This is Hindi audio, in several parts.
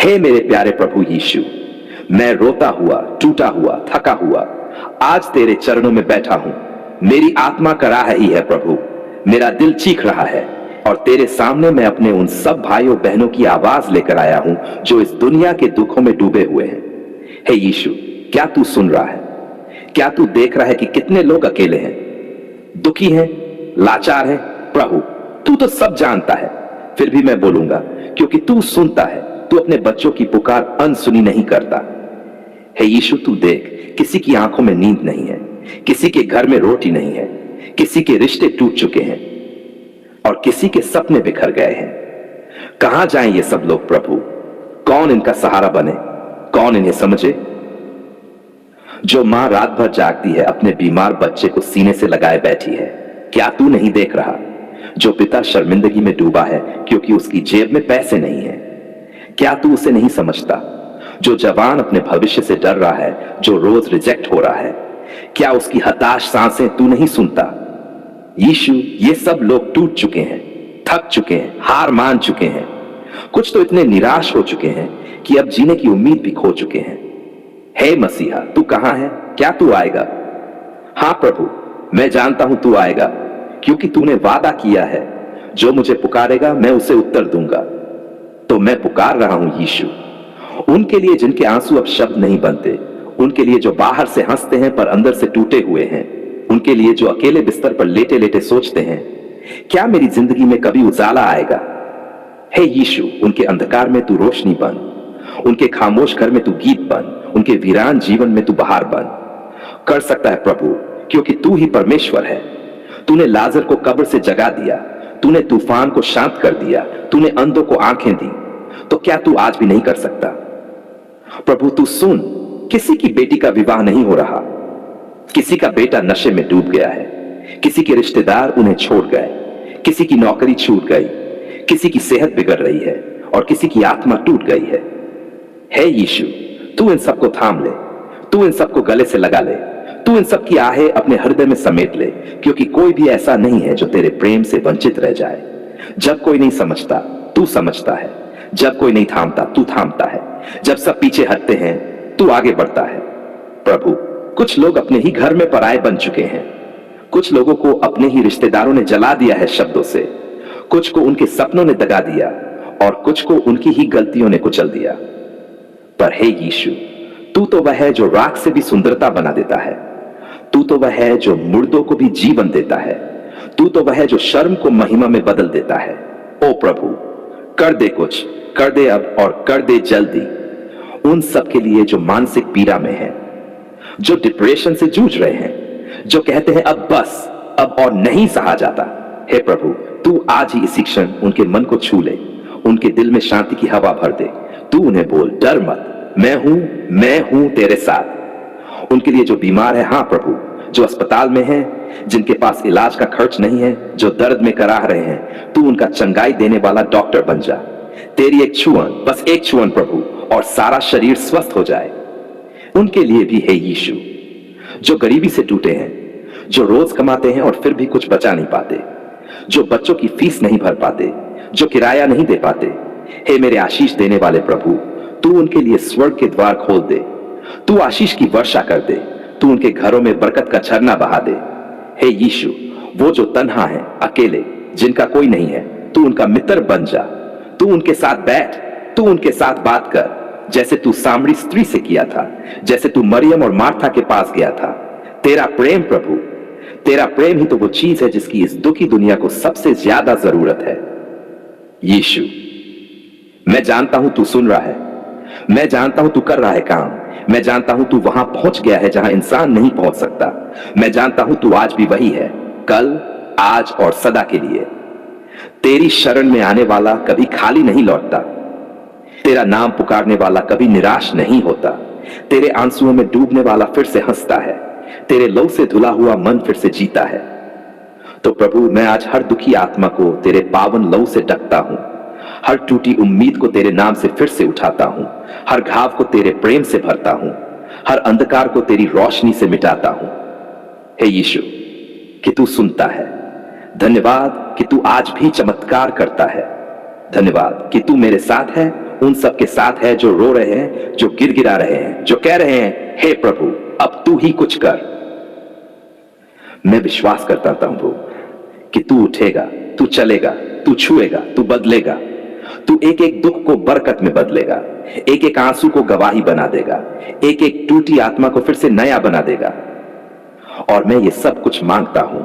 हे मेरे प्यारे प्रभु यीशु, मैं रोता हुआ, टूटा हुआ, थका हुआ आज तेरे चरणों में बैठा हूं। मेरी आत्मा कराह रही है प्रभु, मेरा दिल चीख रहा है और तेरे सामने मैं अपने उन सब भाइयों बहनों की आवाज लेकर आया हूं जो इस दुनिया के दुखों में डूबे हुए हैं। हे यीशु, क्या तू सुन रहा है? क्या तू देख रहा है कि कितने लोग अकेले हैं, दुखी हैं, लाचार हैं? प्रभु, तू तो सब जानता है, फिर भी मैं बोलूंगा क्योंकि तू सुनता है। तू अपने बच्चों की पुकार अनसुनी नहीं करता। हे यीशु, तू देख, किसी की आंखों में नींद नहीं है, किसी के घर में रोटी नहीं है, किसी के रिश्ते टूट चुके हैं और किसी के सपने बिखर गए हैं। कहां जाएं ये सब लोग प्रभु? कौन इनका सहारा बने? कौन इन्हें समझे? जो मां रात भर जागती है, अपने बीमार बच्चे को सीने से लगाए बैठी है, क्या तू नहीं देख रहा? जो पिता शर्मिंदगी में डूबा है क्योंकि उसकी जेब में पैसे नहीं है, क्या तू उसे नहीं समझता? जो जवान अपने भविष्य से डर रहा है, जो रोज रिजेक्ट हो रहा है, क्या उसकी हताश सांसें तू नहीं सुनता? यीशु, ये सब लोग टूट चुके हैं, थक चुके हैं, हार मान चुके हैं, कुछ तो इतने निराश हो चुके हैं कि अब जीने की उम्मीद भी खो चुके हैं। हे मसीहा, तू कहां है? क्या तू आएगा? हां प्रभु, मैं जानता हूं तू आएगा क्योंकि तूने वादा किया है, जो मुझे पुकारेगा मैं उसे उत्तर दूंगा। तो मैं पुकार रहा हूं यीशु, उनके लिए जिनके आंसू अब शब्द नहीं बनते, उनके लिए जो बाहर से हंसते हैं पर अंदर से टूटे हुए हैं, उनके लिए जो अकेले बिस्तर पर लेटे लेटे सोचते हैं, क्या मेरी जिंदगी में कभी उजाला आएगा? हे यीशु, उनके अंधकार में तू रोशनी बन, उनके खामोश घर में तू गीत बन, उनके वीरान जीवन में तू बहार बन। कर सकता है प्रभु, क्योंकि तू ही परमेश्वर है। तूने लाजर को कब्र से जगा दिया, तूने तूफान को शांत कर दिया, तूने अंधों को आंखें दी, तो क्या तू आज भी नहीं कर सकता? प्रभु तू सुन, किसी की बेटी का विवाह नहीं हो रहा, किसी का बेटा नशे में डूब गया है, किसी के रिश्तेदार उन्हें छोड़ गए, किसी की नौकरी छूट गई, किसी की सेहत बिगड़ रही है और किसी की आत्मा टूट गई है। हे यीशु, तू इन सबको थाम ले, तू इन सबको गले से लगा ले, तू इन सब की आहें अपने हृदय में समेट ले, क्योंकि कोई भी ऐसा नहीं है जो तेरे प्रेम से वंचित रह जाए। जब कोई नहीं समझता, तू समझता है। जब कोई नहीं थामता, तू थामता है। जब सब पीछे हटते हैं, तू आगे बढ़ता है। प्रभु, कुछ लोग अपने ही घर में पराये बन चुके हैं, कुछ लोगों को अपने ही रिश्तेदारों ने जला दिया है शब्दों से, कुछ को उनके सपनों ने दगा दिया और कुछ को उनकी ही गलतियों ने कुचल दिया। पर हे यीशु, तू तो वह है जो राख से भी सुंदरता बना देता है, तू तो वह है जो मुर्दों को भी जीवन देता है, तू तो वह है जो शर्म को महिमा में बदल देता है। ओ प्रभु, कर दे कुछ, कर दे अब और कर दे जल्दी उन सब के लिए जो मानसिक पीड़ा में हैं, जो डिप्रेशन से जूझ रहे हैं, जो कहते हैं अब बस, अब और नहीं सहा जाता। हे प्रभु, तू आज ही इसी क्षण उनके मन को छू ले, उनके दिल में शांति की हवा भर दे। तू उन्हें बोल, डर मत, मैं हूं तेरे साथ। उनके लिए जो बीमार है, हां प्रभु, जो अस्पताल में है, जिनके पास इलाज का खर्च नहीं है, जो दर्द में कराह रहे हैं, तू उनका चंगाई देने वाला डॉक्टर बन जा। तेरी एक छुअन, बस एक छुअन प्रभु, और सारा शरीर स्वस्थ हो जाए। उनके लिए भी हे यीशु, जो गरीबी से टूटे हैं, जो रोज कमाते हैं और फिर भी कुछ बचा नहीं पाते, जो बच्चों की फीस नहीं भर पाते, जो किराया नहीं दे पाते, हे मेरे आशीष देने वाले प्रभु, तू उनके लिए स्वर्ग के द्वार खोल दे, तू आशीष की वर्षा कर दे, तू उनके घरों में बरकत का झरना बहा दे। हे यीशु, वो जो तन्हा है, अकेले, जिनका कोई नहीं है, तू उनका मित्र बन जा। तू उनके साथ बैठ, तू उनके साथ बात कर, जैसे तू सामरी स्त्री से किया था, जैसे तू मरियम और मार्था के पास गया था। तेरा प्रेम प्रभु, तेरा प्रेम ही तो वो चीज है जिसकी इस दुखी दुनिया को सबसे ज्यादा जरूरत है। यीशु, मैं जानता हूं तू सुन रहा है, मैं जानता हूं तू कर रहा है काम, मैं जानता हूं तू वहां पहुंच गया है जहां इंसान नहीं पहुंच सकता। मैं जानता हूं तू आज भी वही है, कल, आज और सदा के लिए। तेरी शरण में आने वाला कभी खाली नहीं लौटता, तेरा नाम पुकारने वाला कभी निराश नहीं होता, तेरे आंसुओं में डूबने वाला फिर से हंसता है, तेरे लहू से धुला हुआ मन फिर से जीता है। तो प्रभु, मैं आज हर दुखी आत्मा को तेरे पावन लहू से ढकता हूं, हर टूटी उम्मीद को तेरे नाम से फिर से उठाता हूं, हर घाव को तेरे प्रेम से भरता हूं, हर अंधकार को तेरी रोशनी से मिटाता हूं। हे यीशु, कि तू सुनता है, धन्यवाद कि तू आज भी चमत्कार करता है, धन्यवाद कि तू मेरे साथ है उन सब के साथ है जो रो रहे हैं, जो गिड़गिड़ा रहे हैं, जो कह रहे हैं, हे प्रभु अब तू ही कुछ कर। मैं विश्वास करता था प्रभु कि तू उठेगा, तू चलेगा, तू छुएगा, तू बदलेगा, तू एक एक दुख को बरकत में बदलेगा, एक एक आंसू को गवाही बना देगा, एक एक टूटी आत्मा को फिर से नया बना देगा। और मैं ये सब कुछ मांगता हूं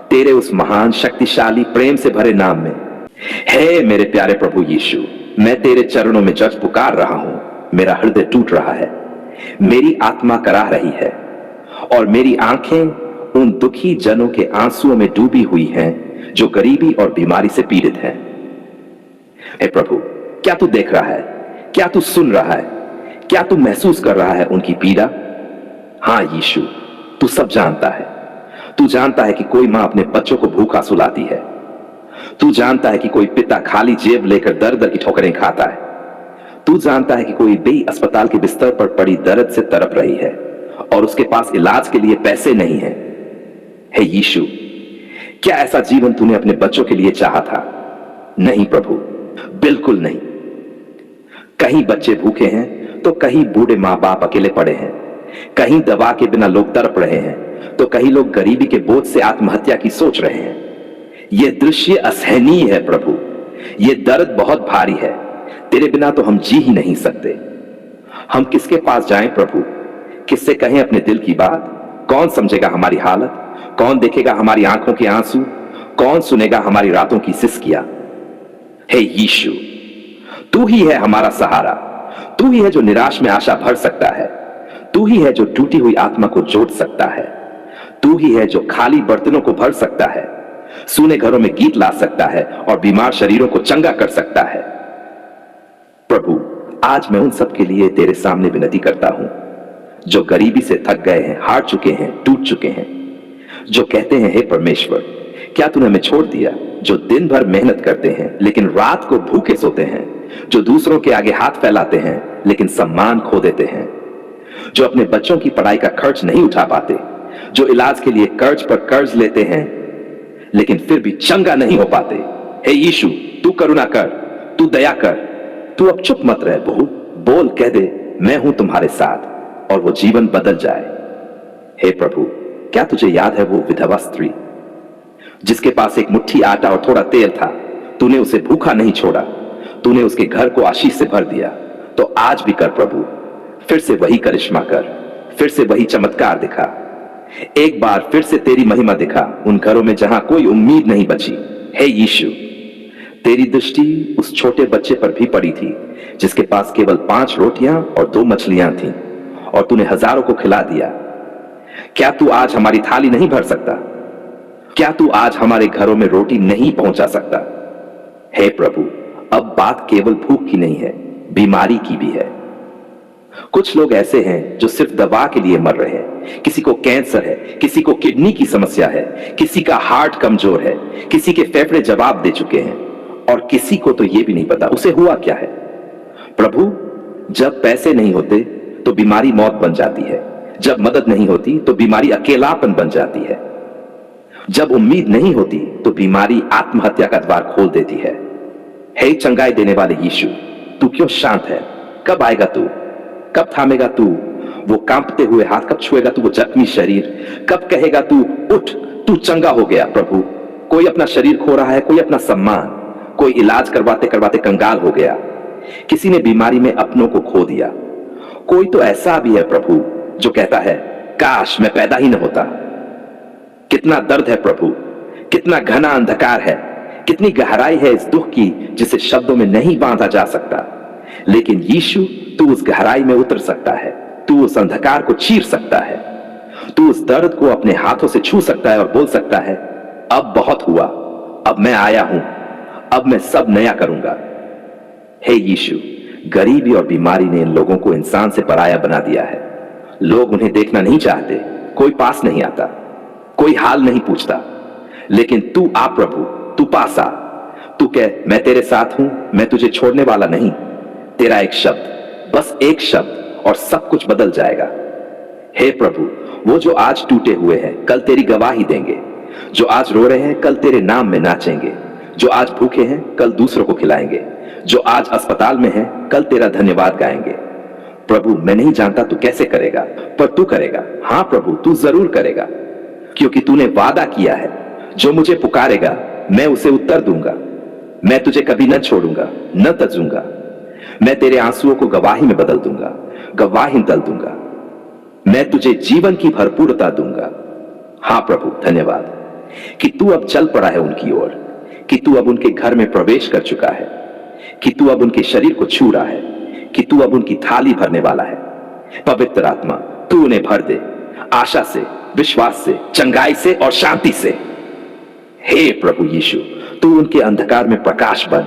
तेरे उस महान शक्तिशाली प्रेम से भरे नाम में। हे मेरे प्यारे प्रभु यीशु, मैं तेरे चरणों में जज पुकार रहा हूं। मेरा हृदय टूट रहा है, मेरी आत्मा कराह रही है और मेरी आंखें उन दुखी जनों के आंसुओं में डूबी हुई हैं जो गरीबी और बीमारी से पीड़ित हैं। हे प्रभु, क्या तू देख रहा है? क्या तू सुन रहा है? क्या तू महसूस कर रहा है उनकी पीड़ा? हां यीशु, तू सब जानता है। तू जानता है कि कोई मां अपने बच्चों को भूखा सुलाती है। तू जानता है कि कोई पिता खाली जेब लेकर दर दर की ठोकरें खाता है। तू जानता है कि कोई बेई अस्पताल के बिस्तर पर पड़ी दर्द से तड़प रही है और उसके पास इलाज के लिए पैसे नहीं है। हे यीशु, क्या ऐसा जीवन तूने अपने बच्चों के लिए चाहा था? नहीं प्रभु, बिल्कुल नहीं। कहीं बच्चे भूखे हैं तो कहीं बूढ़े मां बाप अकेले पड़े हैं, कहीं दवा के बिना लोग तड़प रहे हैं तो कहीं लोग गरीबी के बोझ से आत्महत्या की सोच रहे हैं। यह दृश्य असहनीय है प्रभु, यह दर्द बहुत भारी है। तेरे बिना तो हम जी ही नहीं सकते। हम किसके पास जाएं प्रभु? किससे कहें अपने दिल की बात? कौन समझेगा हमारी हालत? कौन देखेगा हमारी आंखों के आंसू? कौन सुनेगा हमारी रातों की सिसकियां? हे यीशु, तू ही है हमारा सहारा। तू ही है जो निराश में आशा भर सकता है। तू ही है जो टूटी हुई आत्मा को जोड़ सकता है। तू ही है जो खाली बर्तनों को भर सकता है, सूने घरों में गीत ला सकता है और बीमार शरीरों को चंगा कर सकता है। प्रभु, आज मैं उन सब के लिए तेरे सामने विनती करता हूं जो गरीबी से थक गए हैं, हार चुके हैं, टूट चुके हैं, जो कहते हैं, हे परमेश्वर, क्या तूने हमें छोड़ दिया? जो दिन भर मेहनत करते हैं लेकिन रात को भूखे सोते हैं, जो दूसरों के आगे हाथ फैलाते हैं लेकिन सम्मान खो देते हैं, जो अपने बच्चों की पढ़ाई का खर्च नहीं उठा पाते, जो इलाज के लिए कर्ज पर कर्ज लेते हैं लेकिन फिर भी चंगा नहीं हो पाते। हे यीशु, तू करुणा कर, तू दया कर, तू अब चुप मत रह बहू, बोल, कह दे, मैं हूं तुम्हारे साथ, और वो जीवन बदल जाए। हे प्रभु, क्या तुझे याद है वो विधवा स्त्री जिसके पास एक मुट्ठी आटा और थोड़ा तेल था? तूने उसे भूखा नहीं छोड़ा, तूने उसके घर को आशीष से भर दिया। तो आज भी कर प्रभु, फिर से वही करिश्मा कर, फिर से वही चमत्कार दिखा। एक बार फिर से तेरी महिमा दिखा उन घरों में जहां कोई उम्मीद नहीं बची। हे यीशु, तेरी दृष्टि उस छोटे बच्चे पर भी पड़ी थी जिसके पास केवल 5 रोटियां और 2 मछलियां थीं और तूने हजारों को खिला दिया। क्या तू आज हमारी थाली नहीं भर सकता? क्या तू आज हमारे घरों में रोटी नहीं पहुंचा सकता? हे प्रभु, अब बात केवल भूख की नहीं है, बीमारी की भी है। कुछ लोग ऐसे हैं जो सिर्फ दवा के लिए मर रहे हैं। किसी को कैंसर है, किसी को किडनी की समस्या है, किसी का हार्ट कमजोर है, किसी के फेफड़े जवाब दे चुके हैं और किसी को तो यह भी नहीं पता उसे हुआ क्या है। प्रभु, जब पैसे नहीं होते तो बीमारी मौत बन जाती है, जब मदद नहीं होती तो बीमारी अकेलापन बन जाती है, जब उम्मीद नहीं होती तो बीमारी आत्महत्या का द्वार खोल देती है। हे चंगाई देने वाले यीशु, तू क्यों शांत है? कब आएगा तू? कब थामेगा तू वो कांपते हुए हाथ? कब छुएगा तू वो जख्मी शरीर? कब कहेगा तू उठ, तू चंगा हो गया? प्रभु, कोई अपना शरीर खो रहा है, कोई अपना सम्मान, कोई इलाज करवाते करवाते कंगाल हो गया, किसी ने बीमारी में अपनों को खो दिया। कोई तो ऐसा भी है प्रभु जो कहता है, काश मैं पैदा ही न होता। कितना दर्द है प्रभु, कितना घना अंधकार है, कितनी गहराई है इस दुख की जिसे शब्दों में नहीं बांधा जा सकता। लेकिन यीशु, तू उस गहराई में उतर सकता है, तू उस अंधकार को चीर सकता है, तू उस दर्द को अपने हाथों से छू सकता है और बोल सकता है, अब बहुत हुआ, अब मैं आया हूं, अब मैं सब नया करूंगा। हे यीशु, गरीबी और बीमारी ने इन लोगों को इंसान से पराया बना दिया है। लोग उन्हें देखना नहीं चाहते, कोई पास नहीं आता, कोई हाल नहीं पूछता। लेकिन तू आ प्रभु, तू पास आ, तू कह, मैं तेरे साथ हूं, मैं तुझे छोड़ने वाला नहीं। तेरा एक शब्द, बस एक शब्द, और सब कुछ बदल जाएगा। हे प्रभु, वो जो आज टूटे हुए हैं कल तेरी गवाही देंगे, जो आज रो रहे हैं कल तेरे नाम में नाचेंगे, जो आज भूखे हैं कल दूसरों को खिलाएंगे, जो आज अस्पताल में हैं कल तेरा धन्यवाद गाएंगे। प्रभु मैं नहीं जानता तू कैसे करेगा, पर तू करेगा। हाँ प्रभु तू जरूर करेगा, क्योंकि तूने वादा किया है जो मुझे पुकारेगा मैं उसे उत्तर दूंगा। मैं तुझे कभी न छोड़ूंगा न तजूंगा। मैं तेरे आंसुओं को गवाही में बदल दूंगा, गवाही तल दूंगा। मैं तुझे जीवन की भरपूरता दूंगा। हाँ प्रभु धन्यवाद कि तू अब चल पड़ा है उनकी ओर, कि तू अब उनके घर में प्रवेश कर चुका है, कि तू अब उनके शरीर को छू रहा है, कि तू अब उनकी थाली भरने वाला है। पवित्र आत्मा तू उन्हें भर दे आशा से, विश्वास से, चंगाई से और शांति से। हे प्रभु यीशु तू उनके अंधकार में प्रकाश बन,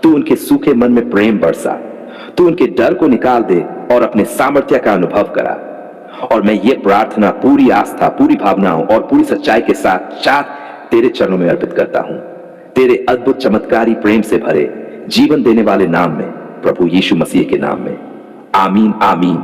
तू उनके सूखे मन में प्रेम बरसा, तू उनके डर को निकाल दे और अपने सामर्थ्य का अनुभव करा। और मैं ये प्रार्थना पूरी आस्था, पूरी भावनाओं और पूरी सच्चाई के साथ तेरे चरणों में अर्पित करता हूं, तेरे अद्भुत चमत्कारी प्रेम से भरे जीवन देने वाले नाम में, प्रभु यीशु मसीह के नाम में। आमीन आमीन।